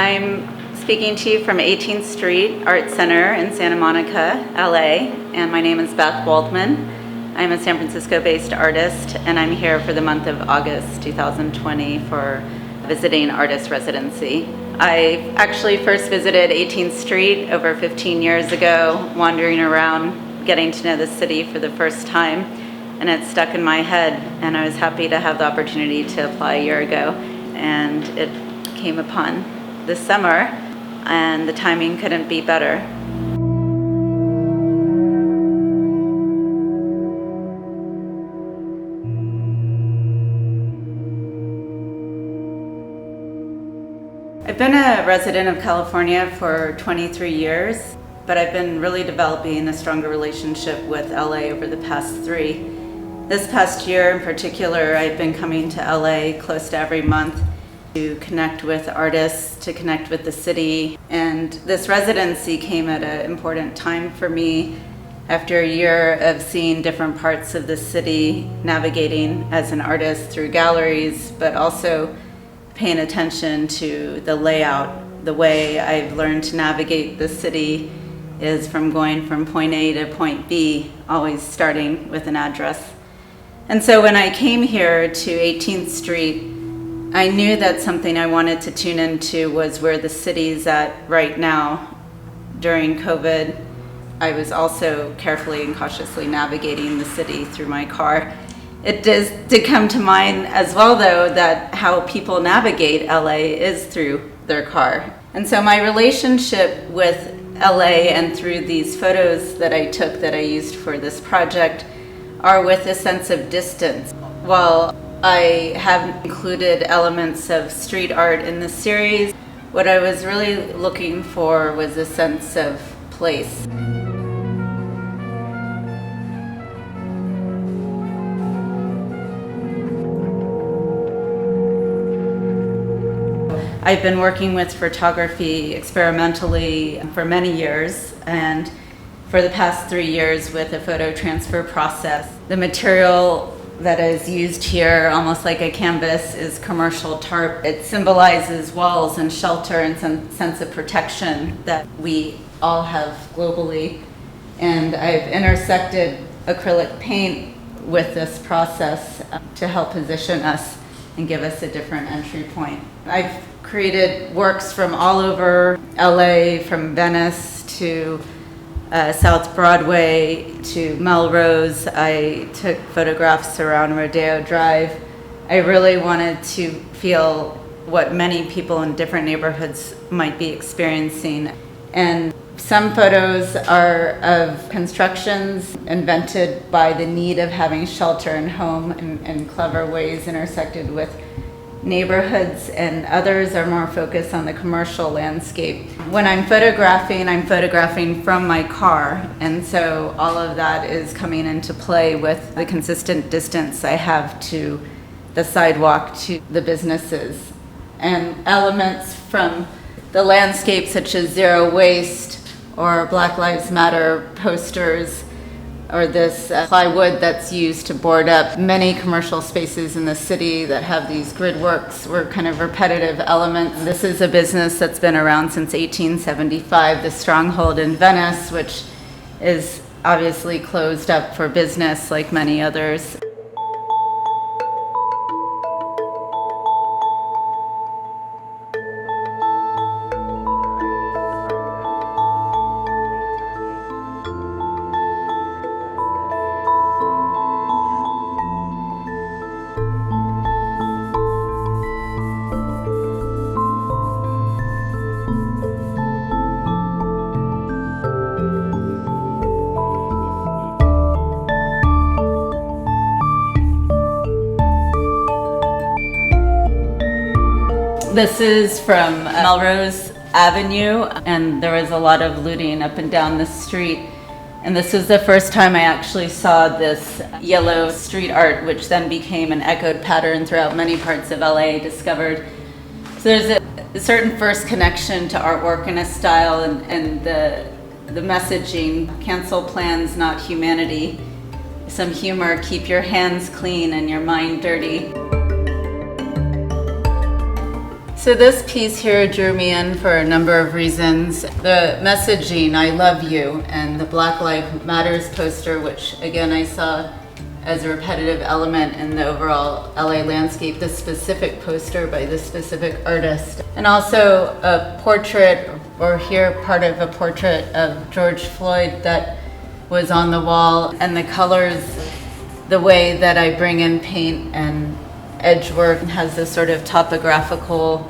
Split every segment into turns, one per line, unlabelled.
I'm speaking to you from 18th Street Art Center in Santa Monica, LA, and my name is Beth Waldman. I'm a San Francisco-based artist, and I'm here for the month of August 2020 for visiting artist residency. I actually first visited 18th Street over 15 years ago, wandering around, getting to know the city for the first time, and it stuck in my head, and I was happy to have the opportunity to apply a year ago, and it came upon this summer, and the timing couldn't be better. I've been a resident of California for 23 years, but I've been really developing a stronger relationship with LA over the past 3. This past year in particular, I've been coming to LA close to every month to connect with artists, to connect with the city. And this residency came at an important time for me after a year of seeing different parts of the city, navigating as an artist through galleries, but also paying attention to the layout. The way I've learned to navigate the city is from going from point A to point B, always starting with an address. And so when I came here to 18th Street, I knew that something I wanted to tune into was where the city's at right now. During COVID, I was also carefully and cautiously navigating the city through my car. It did come to mind as well, though, that how people navigate LA is through their car. And so my relationship with LA and through these photos that I took that I used for this project are with a sense of distance. While I have included elements of street art in the series, what I was really looking for was a sense of place. I've been working with photography experimentally for many years, and for the past 3 years with a photo transfer process. The material that is used here, almost like a canvas, is commercial tarp. It symbolizes walls and shelter and some sense of protection that we all have globally. And I've intersected acrylic paint with this process to help position us and give us a different entry point. I've created works from all over LA, from Venice to South Broadway to Melrose. I took photographs around Rodeo Drive. I really wanted to feel what many people in different neighborhoods might be experiencing. And some photos are of constructions invented by the need of having shelter and home in clever ways intersected with neighborhoods, and others are more focused on the commercial landscape. When I'm photographing from my car, and so all of that is coming into play with the consistent distance I have to the sidewalk, to the businesses. And elements from the landscape such as zero waste or Black Lives Matter posters, or this plywood that's used to board up many commercial spaces in the city that have these grid works were kind of repetitive elements. This is a business that's been around since 1875, the Stronghold in Venice, which is obviously closed up for business like many others. This is from Melrose Avenue, and there was a lot of looting up and down the street. And this was the first time I actually saw this yellow street art, which then became an echoed pattern throughout many parts of LA, discovered. So there's a certain first connection to artwork and a style, and the messaging, cancel plans, not humanity. Some humor, keep your hands clean and your mind dirty. So this piece here drew me in for a number of reasons. The messaging, I love you, and the Black Lives Matters poster, which again I saw as a repetitive element in the overall LA landscape, this specific poster by this specific artist. And also a portrait, or here part of a portrait of George Floyd that was on the wall, and the colors, the way that I bring in paint and edge work has this sort of topographical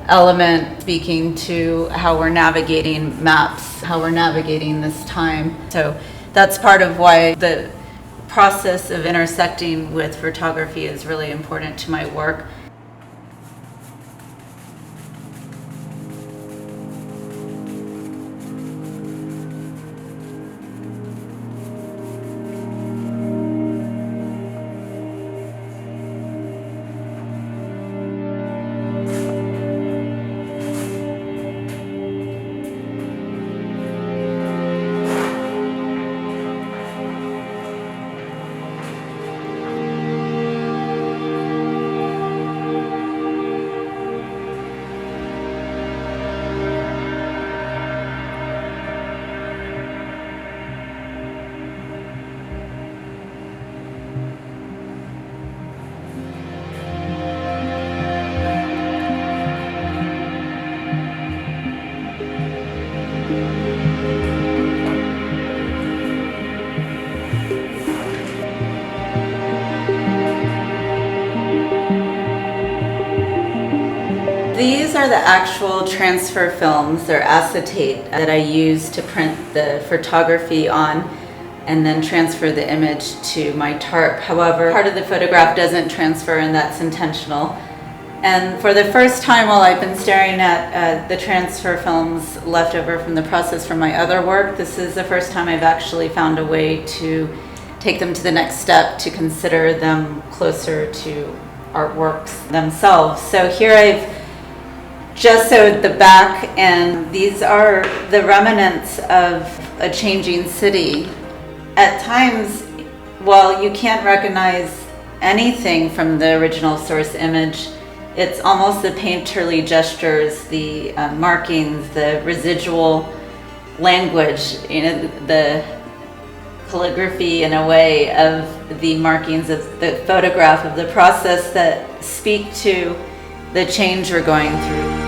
element speaking to how we're navigating maps, how we're navigating this time. So that's part of why the process of intersecting with photography is really important to my work. These are the actual transfer films. They're acetate that I use to print the photography on and then transfer the image to my tarp. However, part of the photograph doesn't transfer, and that's intentional. And for the first time while I've been staring at the transfer films left over from the process from my other work, this is the first time I've actually found a way to take them to the next step, to consider them closer to artworks themselves. So here I've just sewed the back, and these are the remnants of a changing city. At times, while you can't recognize anything from the original source image, it's almost the painterly gestures, the markings, the residual language, the calligraphy in a way of the markings of the photograph of the process that speak to the change we're going through.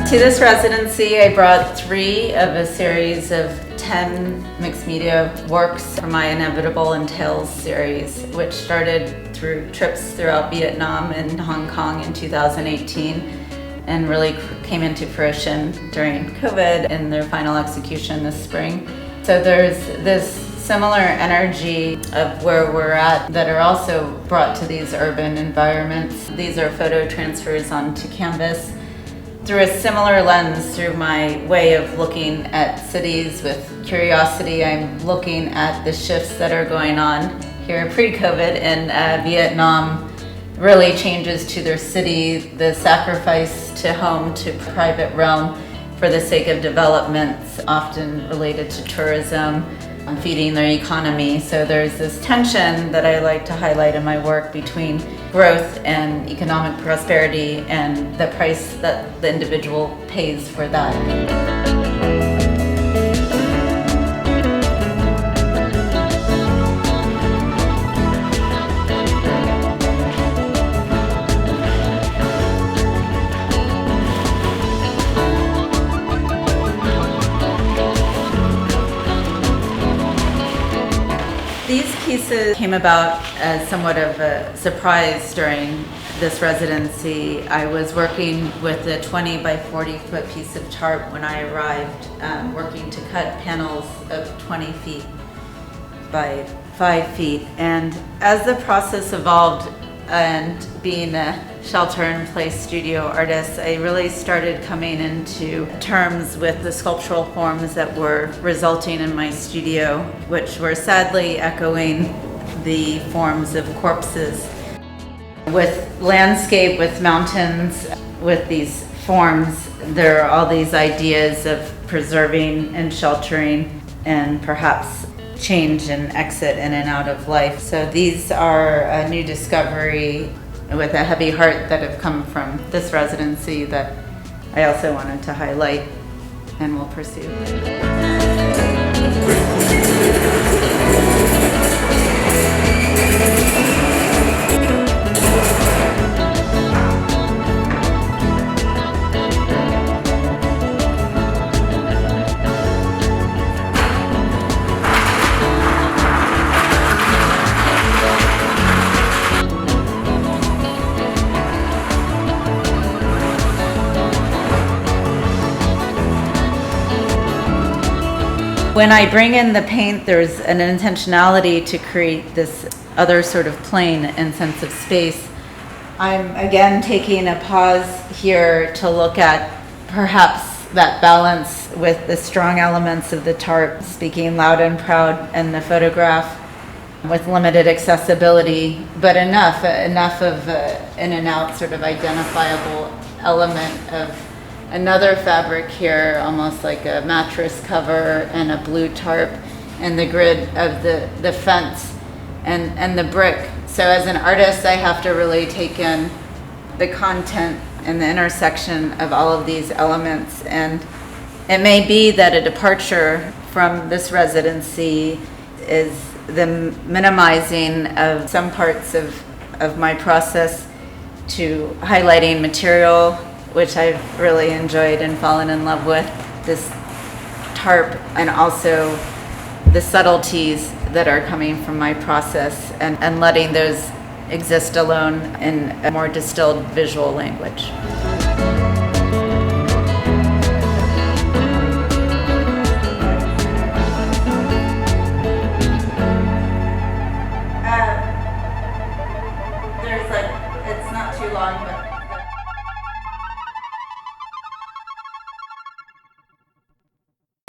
To this residency, I brought 3 of a series of 10 mixed media works for my Inevitable and Tales series, which started through trips throughout Vietnam and Hong Kong in 2018 and really came into fruition during COVID and their final execution this spring. So there's this similar energy of where we're at that are also brought to these urban environments. These are photo transfers onto canvas through a similar lens, through my way of looking at cities with curiosity. I'm looking at the shifts that are going on here pre-COVID in Vietnam, really changes to their city, the sacrifice to home, to private realm for the sake of developments, often related to tourism, feeding their economy. So there's this tension that I like to highlight in my work between growth and economic prosperity and the price that the individual pays for that. These pieces came about as somewhat of a surprise during this residency. I was working with a 20 by 40 foot piece of tarp when I arrived, working to cut panels of 20 feet by 5 feet. And as the process evolved, and being a shelter-in-place studio artist, I really started coming into terms with the sculptural forms that were resulting in my studio, which were sadly echoing the forms of corpses. With landscape, with mountains, with these forms, there are all these ideas of preserving and sheltering and perhaps change and exit in and out of life. So these are a new discovery with a heavy heart that have come from this residency that I also wanted to highlight and will pursue. When I bring in the paint, there's an intentionality to create this other sort of plane and sense of space. I'm again taking a pause here to look at perhaps that balance with the strong elements of the tarp speaking loud and proud, and the photograph with limited accessibility, but enough of in and out sort of identifiable element of another fabric here, almost like a mattress cover, and a blue tarp, and the grid of the fence and the brick. So as an artist, I have to really take in the content and the intersection of all of these elements. And it may be that a departure from this residency is the minimizing of some parts of my process to highlighting material, which I've really enjoyed and fallen in love with, this tarp, and also the subtleties that are coming from my process, and letting those exist alone in a more distilled visual language. It's not too long, but